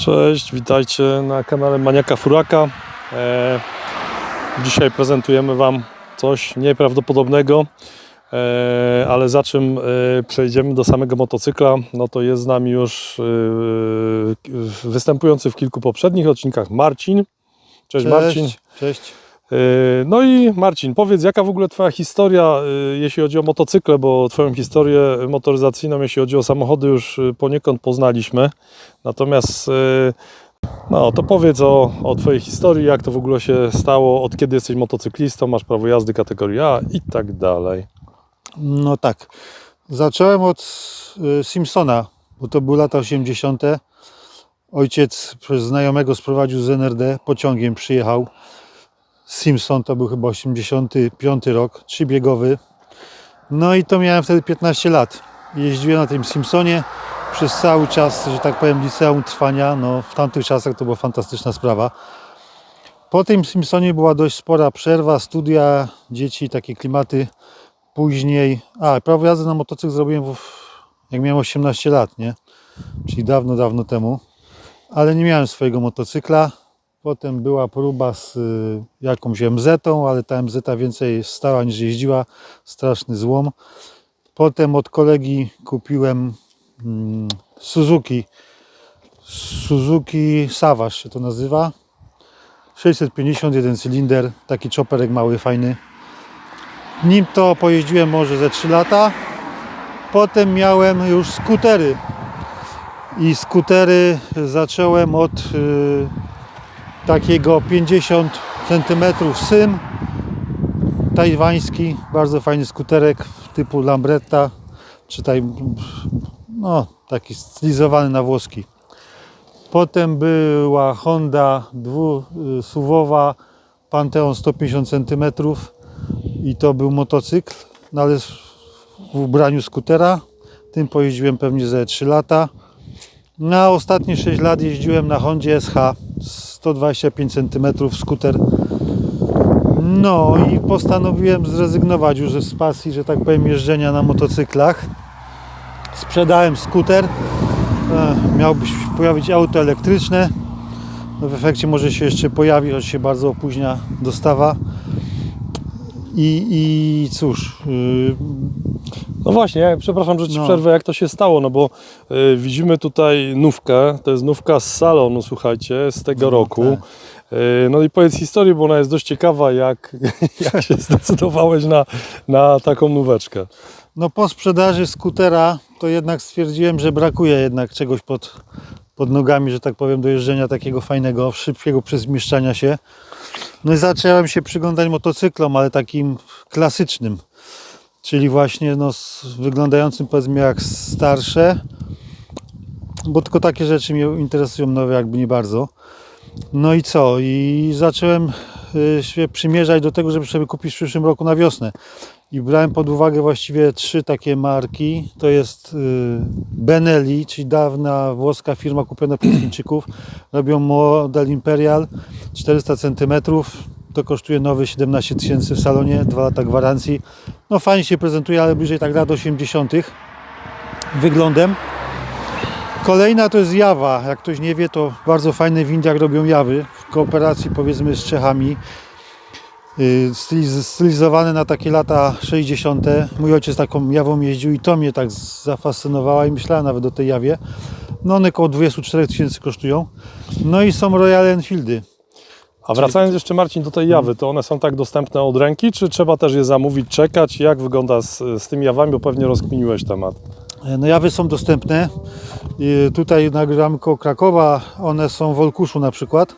Cześć, witajcie na kanale Maniaka Furaka. Dzisiaj prezentujemy Wam coś nieprawdopodobnego, ale za czym przejdziemy do samego motocykla, no to jest z nami już występujący w kilku poprzednich odcinkach Marcin. Cześć Marcin. Cześć. No i Marcin, powiedz, jaka w ogóle Twoja historia, jeśli chodzi o motocykle, bo Twoją historię motoryzacyjną, jeśli chodzi o samochody, już poniekąd poznaliśmy. Natomiast no to powiedz o Twojej historii, jak to w ogóle się stało, od kiedy jesteś motocyklistą, masz prawo jazdy kategorii A i tak dalej. No tak. Zacząłem od Simpsona, bo to były lata 80. Ojciec przez znajomego sprowadził z NRD, pociągiem przyjechał. Simpson to był chyba 85 rok, trzybiegowy. No i to miałem wtedy 15 lat. Jeździłem na tym Simpsonie przez cały czas, że tak powiem, liceum trwania. No, w tamtych czasach to była fantastyczna sprawa. Po tym Simpsonie była dość spora przerwa, studia, dzieci, takie klimaty. Później, prawo jazdy na motocykl zrobiłem jak miałem 18 lat, nie? Czyli dawno, dawno temu. Ale nie miałem swojego motocykla. Potem była próba z jakąś MZ-tą, ale ta MZ więcej stała niż jeździła. Straszny złom. Potem od kolegi kupiłem Suzuki Savage się to nazywa. 651 cylinder, taki chopperek mały, fajny. Nim to pojeździłem może ze 3 lata. Potem miałem już skutery. I skutery zacząłem od takiego 50 cm Sym tajwański, bardzo fajny skuterek typu Lambretta, czy no, taki stylizowany na włoski. Potem była Honda dwusuwowa Pantheon 150 cm i to był motocykl, no ale w ubraniu skutera. Tym pojeździłem pewnie ze 3 lata. Na ostatnie 6 lat jeździłem na Hondzie SH 125 cm skuter. No i postanowiłem zrezygnować już z pasji, że tak powiem, jeżdżenia na motocyklach. Sprzedałem skuter. Miałoby się pojawić auto elektryczne. No w efekcie może się jeszcze pojawi, choć się bardzo opóźnia dostawa. I cóż. No właśnie, przepraszam, że Ci przerwę, jak to się stało, no bo widzimy tutaj nówkę, to jest nówka z salonu, słuchajcie, z tego roku. Tak. No i powiedz historię, bo ona jest dość ciekawa, jak się zdecydowałeś na taką nóweczkę. No po sprzedaży skutera to jednak stwierdziłem, że brakuje jednak czegoś pod nogami, że tak powiem, do jeżdżenia takiego fajnego, szybkiego przemieszczania się. No i zacząłem się przyglądać motocyklom, ale takim klasycznym, czyli właśnie no, wyglądającym powiedzmy jak starsze, bo tylko takie rzeczy mnie interesują, nowe jakby nie bardzo. No i co? I zacząłem się przymierzać do tego, żeby sobie kupić w przyszłym roku na wiosnę. I brałem pod uwagę właściwie 3 takie marki. To jest Benelli, czyli dawna włoska firma kupiona przez Chińczyków. Robią model Imperial 400 cm. To kosztuje nowy 17 000 w salonie, 2 lata gwarancji. No fajnie się prezentuje, ale bliżej tak lat 80. wyglądem. Kolejna to jest Jawa. Jak ktoś nie wie, to bardzo fajne w Indiach robią Jawy w kooperacji powiedzmy z Czechami. Stylizowane na takie lata 60. Mój ojciec taką Jawą jeździł i to mnie tak zafascynowało i myślałem nawet o tej Jawie. No one około 24 000 kosztują. No i są Royal Enfieldy. A wracając jeszcze Marcin do tej Jawy, to one są tak dostępne od ręki, czy trzeba też je zamówić, czekać? Jak wygląda z tymi Jawami, bo pewnie rozkminiłeś temat. No Jawy są dostępne. Tutaj nagrywamy koło Krakowa, one są w Olkuszu na przykład.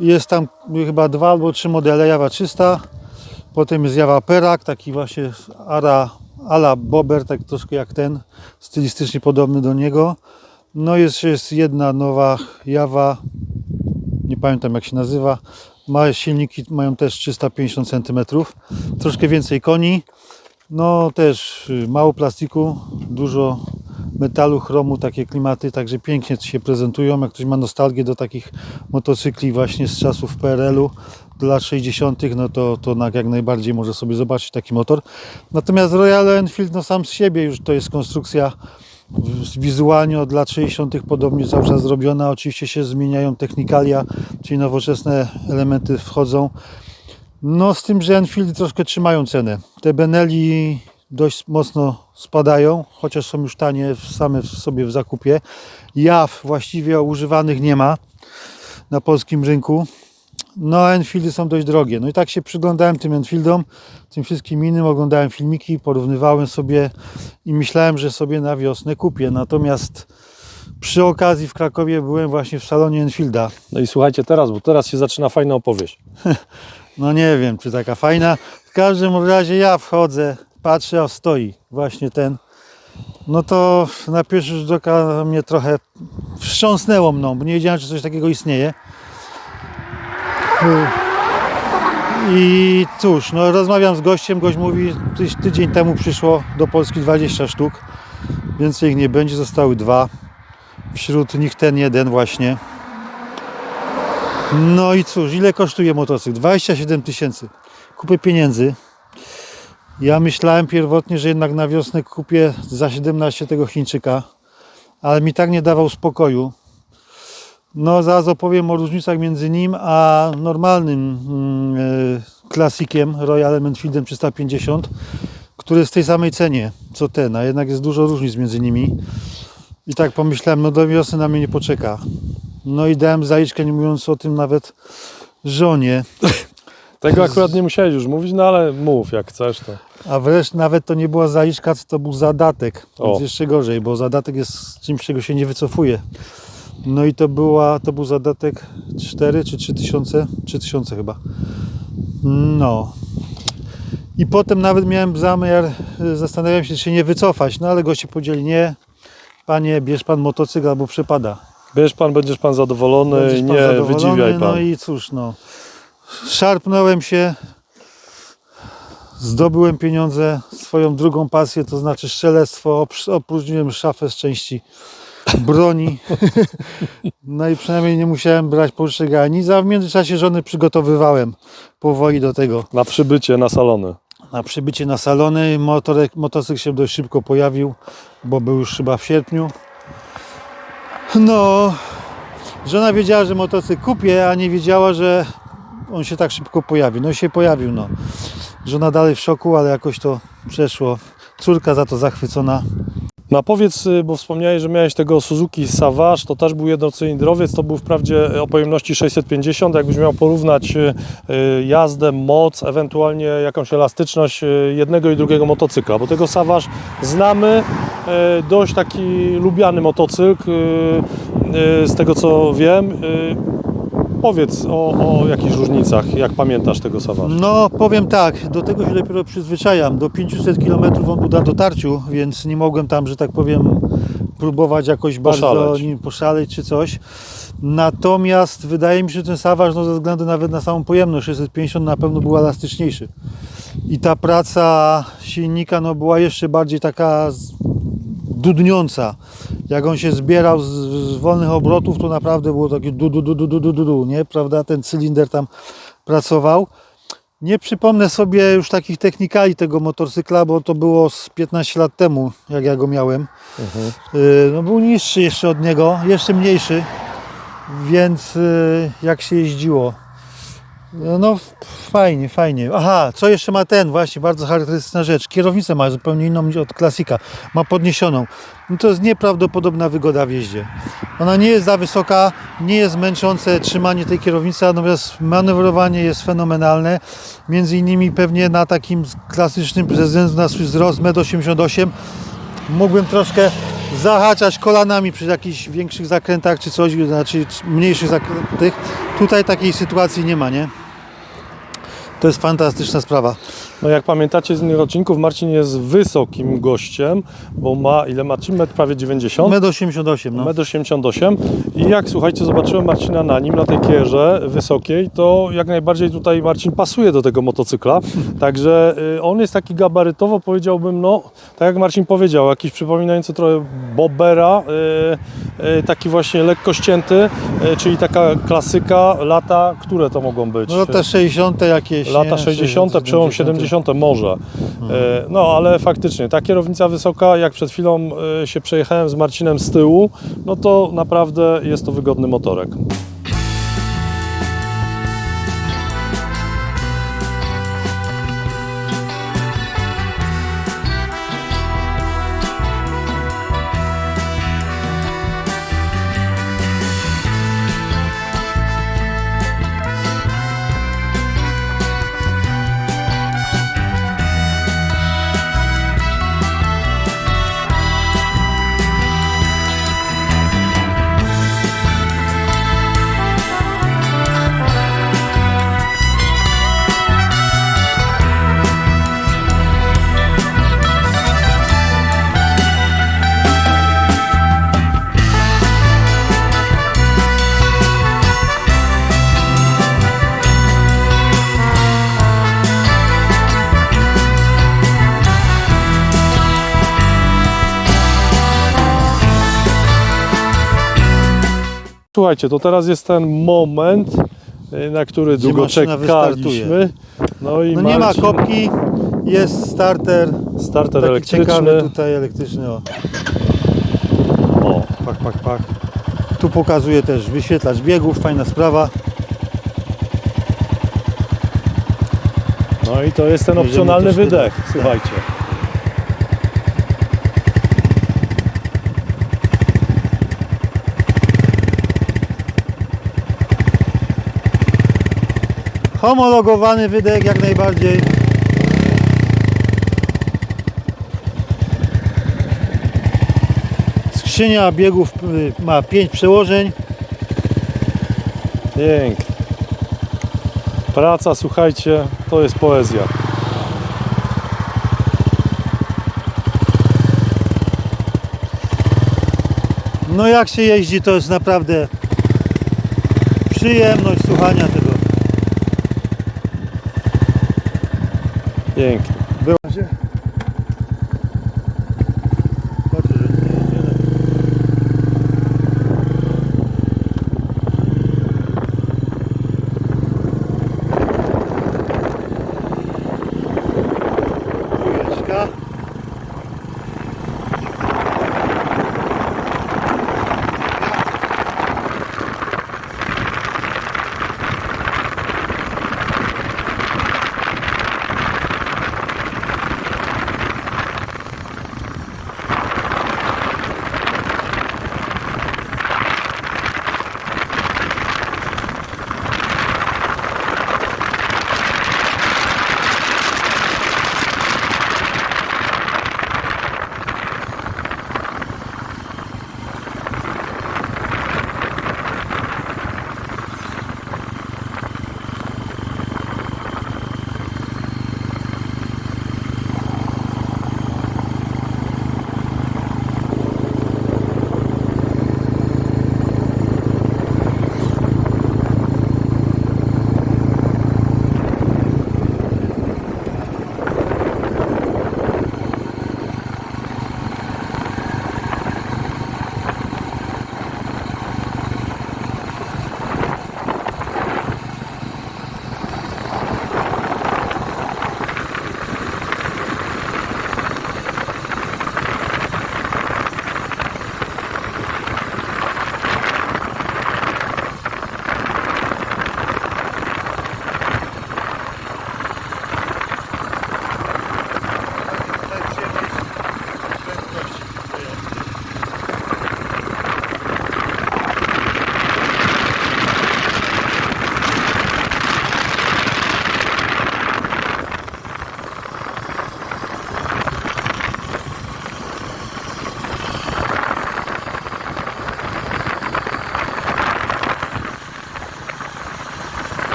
Jest tam chyba 2 albo 3 modele Jawa 300. Potem jest Jawa Perak, taki właśnie ala Bobber, tak troszkę jak ten, stylistycznie podobny do niego. No jest jedna nowa Jawa, nie pamiętam jak się nazywa. Małe silniki mają też 350 cm, troszkę więcej koni. No też mało plastiku, dużo metalu, chromu, takie klimaty, także pięknie się prezentują. Jak ktoś ma nostalgię do takich motocykli właśnie z czasów PRL-u, do lat 60., no to jak najbardziej może sobie zobaczyć taki motor. Natomiast Royal Enfield, no sam z siebie już to jest konstrukcja Wizualnie od lat 60. podobnie cały czas zrobiona. Oczywiście się zmieniają technikalia, czyli nowoczesne elementy wchodzą. No z tym, że Enfieldy troszkę trzymają cenę. Te Benelli dość mocno spadają, chociaż są już tanie same w sobie w zakupie. Jaw właściwie używanych nie ma na polskim rynku. No Enfieldy są dość drogie. No i tak się przyglądałem tym Enfieldom, tym wszystkim innym, oglądałem filmiki, porównywałem sobie i myślałem, że sobie na wiosnę kupię. Natomiast przy okazji w Krakowie byłem właśnie w salonie Enfielda. No i słuchajcie teraz, bo teraz się zaczyna fajna opowieść. No nie wiem, czy taka fajna. W każdym razie ja wchodzę, patrzę, a stoi właśnie ten. No to na pierwszy rzut oka mnie trochę wstrząsnęło mną, bo nie wiedziałem, czy coś takiego istnieje. I cóż, no rozmawiam z gościem, gość mówi, tydzień temu przyszło do Polski 20 sztuk, więcej ich nie będzie, zostały 2. Wśród nich ten jeden właśnie. No i cóż, ile kosztuje motocykl? 27 000. Kupy pieniędzy. Ja myślałem pierwotnie, że jednak na wiosnę kupię za 17 tego Chińczyka, ale mi tak nie dawał spokoju. No zaraz opowiem o różnicach między nim a normalnym klasikiem Royalem Enfieldem 350, który jest w tej samej cenie co ten, a jednak jest dużo różnic między nimi. I tak pomyślałem, no do wiosny na mnie nie poczeka. No i dałem zaliczkę, nie mówiąc o tym nawet żonie. Tego akurat nie musiałeś już mówić, no ale mów jak chcesz to. A wreszcie nawet to nie była zaliczka, to był zadatek. Więc O. jeszcze gorzej, bo zadatek jest czymś, czego się nie wycofuje. No i to był zadatek 4 czy 3 tysiące? 3 tysiące chyba. No. I potem nawet miałem zamiar, zastanawiałem się, czy się nie wycofać, no ale goście powiedzieli, nie, panie, bierz pan motocykl albo przepada. Bierz pan, będziesz pan zadowolony, Będziesz pan nie zadowolony, wydziwiaj pan. No i cóż, no. Szarpnąłem się, zdobyłem pieniądze, swoją drugą pasję, to znaczy strzelectwo, opróżniłem szafę z części broni. No i przynajmniej nie musiałem brać pożyczek ani nic, a w międzyczasie żony przygotowywałem powoli do tego. Na przybycie, na salony. Na przybycie na salony, motocykl się dość szybko pojawił, bo był już chyba w sierpniu. No, żona wiedziała, że motocykl kupię, a nie wiedziała, że on się tak szybko pojawi. No i się pojawił, no. Żona dalej w szoku, ale jakoś to przeszło. Córka za to zachwycona. No a powiedz, bo wspomniałeś, że miałeś tego Suzuki Savage, to też był jednocylindrowiec, to był wprawdzie o pojemności 650, jakbyś miał porównać jazdę, moc, ewentualnie jakąś elastyczność jednego i drugiego motocykla, bo tego Savage znamy, dość taki lubiany motocykl, z tego co wiem. Powiedz o jakichś różnicach, jak pamiętasz tego Savage. No powiem tak, do tego się dopiero przyzwyczajam. Do 500 km on był na dotarciu, więc nie mogłem tam, że tak powiem, próbować jakoś bardzo nim poszaleć czy coś. Natomiast wydaje mi się, że ten Savage, no ze względu nawet na samą pojemność 650 na pewno był elastyczniejszy. I ta praca silnika no, była jeszcze bardziej taka dudniąca. Jak on się zbierał z wolnych obrotów, to naprawdę było takie du, nie? Prawda? Ten cylinder tam pracował. Nie przypomnę sobie już takich technikali tego motocykla, bo to było z 15 lat temu, jak ja go miałem. No, był niższy jeszcze od niego, jeszcze mniejszy, więc jak się jeździło. No fajnie, fajnie. Aha, co jeszcze ma ten właśnie, bardzo charakterystyczna rzecz. Kierownicę ma zupełnie inną niż od klasika. Ma podniesioną. No to jest nieprawdopodobna wygoda w jeździe. Ona nie jest za wysoka, nie jest męczące trzymanie tej kierownicy, natomiast manewrowanie jest fenomenalne. Między innymi pewnie na takim klasycznym, ze względu na swój wzrost 1,88 m, mógłbym troszkę zahaczać kolanami przy jakichś większych zakrętach czy coś, znaczy mniejszych zakrętach. Tutaj takiej sytuacji nie ma, nie? To jest fantastyczna sprawa. No jak pamiętacie z innych odcinków, Marcin jest wysokim gościem, bo ma, ile Marcin? Metr prawie 90? 1,88 m, no. 1,88 m. I jak, słuchajcie, zobaczyłem Marcina na nim, na tej kierze wysokiej, to jak najbardziej tutaj Marcin pasuje do tego motocykla. Także on jest taki gabarytowo, powiedziałbym, no, tak jak Marcin powiedział, jakiś przypominający trochę Bobera, taki właśnie lekko ścięty, czyli taka klasyka, lata, które to mogą być? No lata 60 jakieś. lata 60., przełom 70. może. No ale faktycznie, ta kierownica wysoka, jak przed chwilą się przejechałem z Marcinem z tyłu, no to naprawdę jest to wygodny motorek. Słuchajcie, to teraz jest ten moment, na który Gdzie długo maszyna czekaliśmy. No i No nie ma Marcin, kopki, jest starter. starter Taki elektryczny. ciekawy tutaj elektryczny. O. O, Pach. Tu pokazuje też wyświetlacz biegów, fajna sprawa. no i to jest ten Jedziemy opcjonalny też wydech, wydech. słuchajcie. Homologowany wydech jak najbardziej. Skrzynia biegów ma 5 przełożeń. Pięknie. Praca, słuchajcie, to jest poezja. No jak się jeździ, to jest naprawdę przyjemność słuchania tego. Pięknie. Patrzę, że nie jedzie. Trójeczka.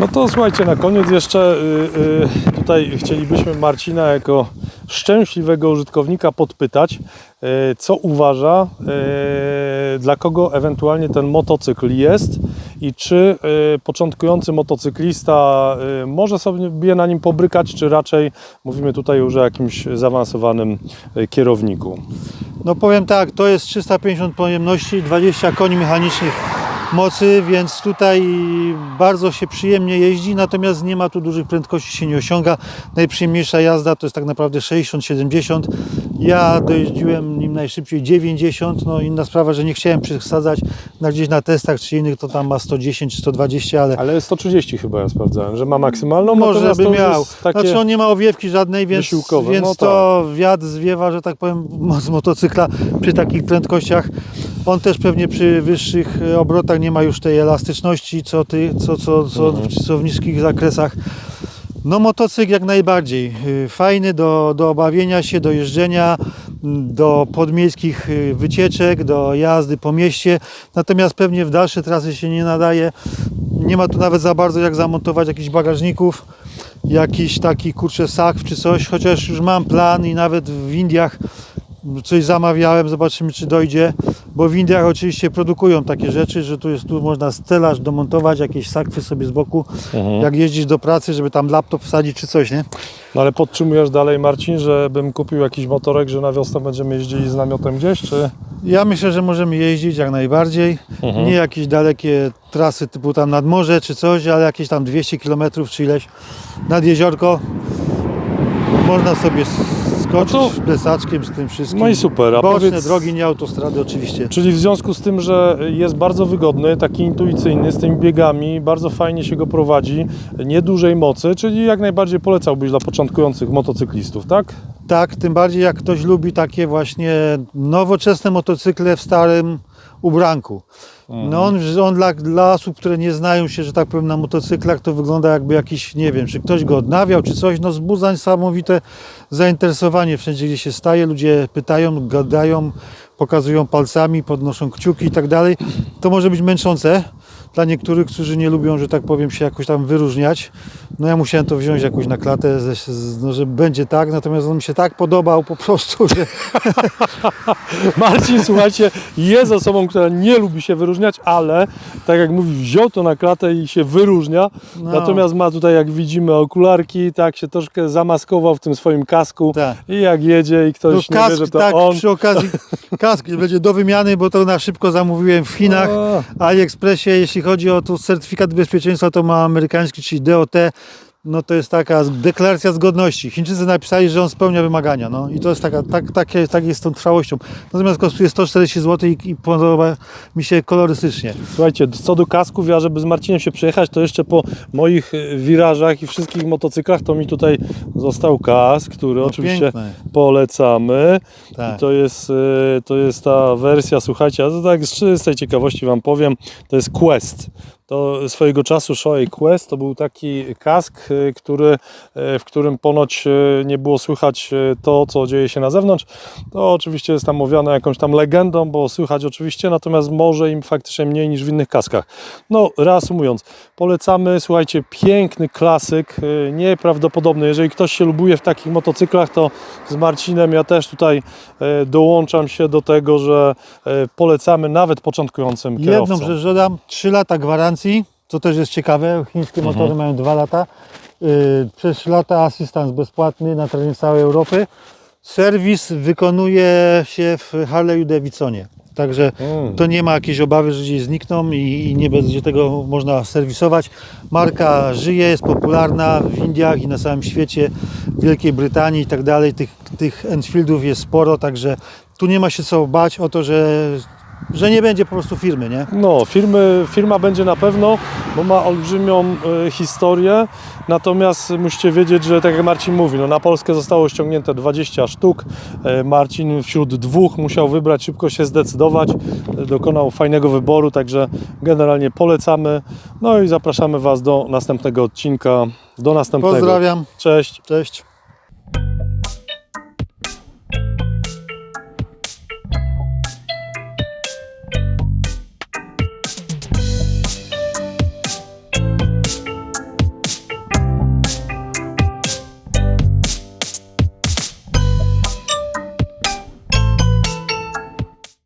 No to słuchajcie, na koniec jeszcze tutaj chcielibyśmy Marcina jako szczęśliwego użytkownika podpytać, co uważa, dla kogo ewentualnie ten motocykl jest i czy początkujący motocyklista może sobie na nim pobrykać, czy raczej mówimy tutaj już o jakimś zaawansowanym kierowniku. No powiem tak, to jest 350 pojemności, 20 koni mechanicznych mocy, więc tutaj bardzo się przyjemnie jeździ, natomiast nie ma tu dużych prędkości, się nie osiąga. Najprzyjemniejsza jazda to jest tak naprawdę 60-70. Ja dojeździłem nim najszybciej 90, no inna sprawa, że nie chciałem przesadzać, gdzieś na testach czy innych to tam ma 110 czy 120, ale 130 chyba ja sprawdzałem, że ma maksymalną, może natomiast by to już miał. jest takie Znaczy on nie ma owiewki żadnej, więc, wysiłkowe. więc No to wiatr zwiewa, że tak powiem, z motocykla przy takich prędkościach. On też pewnie przy wyższych obrotach nie ma już tej elastyczności, co w niskich zakresach. No motocykl jak najbardziej fajny do obawienia się, do jeżdżenia, do podmiejskich wycieczek, do jazdy po mieście, natomiast pewnie w dalsze trasy się nie nadaje. Nie ma tu nawet za bardzo jak zamontować jakichś bagażników, jakiś taki kurczę sakw czy coś, chociaż już mam plan i nawet w Indiach coś zamawiałem, zobaczymy czy dojdzie, bo w Indiach oczywiście produkują takie rzeczy, że tu można stelaż domontować, jakieś sakwy sobie z boku, jak jeździsz do pracy, żeby tam laptop wsadzić czy coś, nie? No ale podtrzymujesz dalej, Marcin, żebym kupił jakiś motorek, że na wiosnę będziemy jeździli z namiotem gdzieś, czy? Ja myślę, że możemy jeździć jak najbardziej, nie jakieś dalekie trasy typu tam nad morze czy coś, ale jakieś tam 200 km czy ileś nad jeziorko. Można sobie skoczyć No to- z plecaczkiem, z tym wszystkim. No i super, a Boczne powiedz, drogi, nie autostrady oczywiście. czyli w związku z tym, że jest bardzo wygodny, taki intuicyjny, z tymi biegami, bardzo fajnie się go prowadzi, nie dużej mocy, czyli jak najbardziej polecałbyś dla początkujących motocyklistów, tak? Tak, tym bardziej jak ktoś lubi takie właśnie nowoczesne motocykle w starym ubranku. No on dla osób, które nie znają się, że tak powiem, na motocyklach, to wygląda jakby jakiś, nie wiem, czy ktoś go odnawiał, czy coś, no wzbudza niesamowite zainteresowanie. Wszędzie, gdzie się staje, ludzie pytają, gadają, pokazują palcami, podnoszą kciuki i tak dalej. To może być męczące dla niektórych, którzy nie lubią, że tak powiem, się jakoś tam wyróżniać. No ja musiałem to wziąć jakoś na klatę, no, że będzie tak, natomiast on mi się tak podobał po prostu, że Marcin, słuchajcie, jest osobą, która nie lubi się wyróżniać, ale tak jak mówi, wziął to na klatę i się wyróżnia. No. Natomiast ma tutaj, jak widzimy, okularki, tak się troszkę zamaskował w tym swoim kasku Tak. i jak jedzie i ktoś nie wie, że to tak, on. przy okazji kask będzie do wymiany, bo to na szybko zamówiłem w Chinach, AliExpressie. Jeśli chodzi o tu certyfikat bezpieczeństwa, to ma amerykański, czyli DOT. No to jest taka deklaracja zgodności. Chińczycy napisali, że on spełnia wymagania. No i to jest tak jest z tą trwałością. Natomiast kosztuje 140 zł i podoba mi się kolorystycznie. Słuchajcie, co do kasków, ja żeby z Marcinem się przejechać, to jeszcze po moich wirażach i wszystkich motocyklach, to mi tutaj został kask, który oczywiście piękne. polecamy. Tak. I to jest ta wersja, słuchajcie, a to tak z czystej ciekawości Wam powiem, to jest Quest. To swojego czasu Shoei Quest to był taki kask, w którym ponoć nie było słychać to, co dzieje się na zewnątrz. To oczywiście jest tam mówione jakąś tam legendą, bo słychać oczywiście, natomiast może im faktycznie mniej niż w innych kaskach. No, reasumując, polecamy, słuchajcie, piękny klasyk, nieprawdopodobny. Jeżeli ktoś się lubuje w takich motocyklach, to z Marcinem ja też tutaj dołączam się do tego, że polecamy nawet początkującym kierowcom. Jedną rzecz dodam, 3 lata gwarancji, co też jest ciekawe, chińskie motory mają 2 lata. Przez 3 lata asystans bezpłatny na terenie całej Europy. Serwis wykonuje się w Harley Davidsonie. Także to nie ma jakiejś obawy, że gdzieś znikną i nie będzie tego można serwisować. Marka żyje, jest popularna w Indiach i na całym świecie, w Wielkiej Brytanii i tak dalej. Tych Enfieldów jest sporo, także tu nie ma się co bać o to, że nie będzie po prostu firmy, nie? No, firma będzie na pewno, bo ma olbrzymią historię, natomiast musicie wiedzieć, że tak jak Marcin mówi, no na Polskę zostało ściągnięte 20 sztuk. Marcin wśród 2 musiał wybrać, szybko się zdecydować, dokonał fajnego wyboru, także generalnie polecamy. No i zapraszamy Was do następnego odcinka. Do następnego. Pozdrawiam, Cześć. cześć.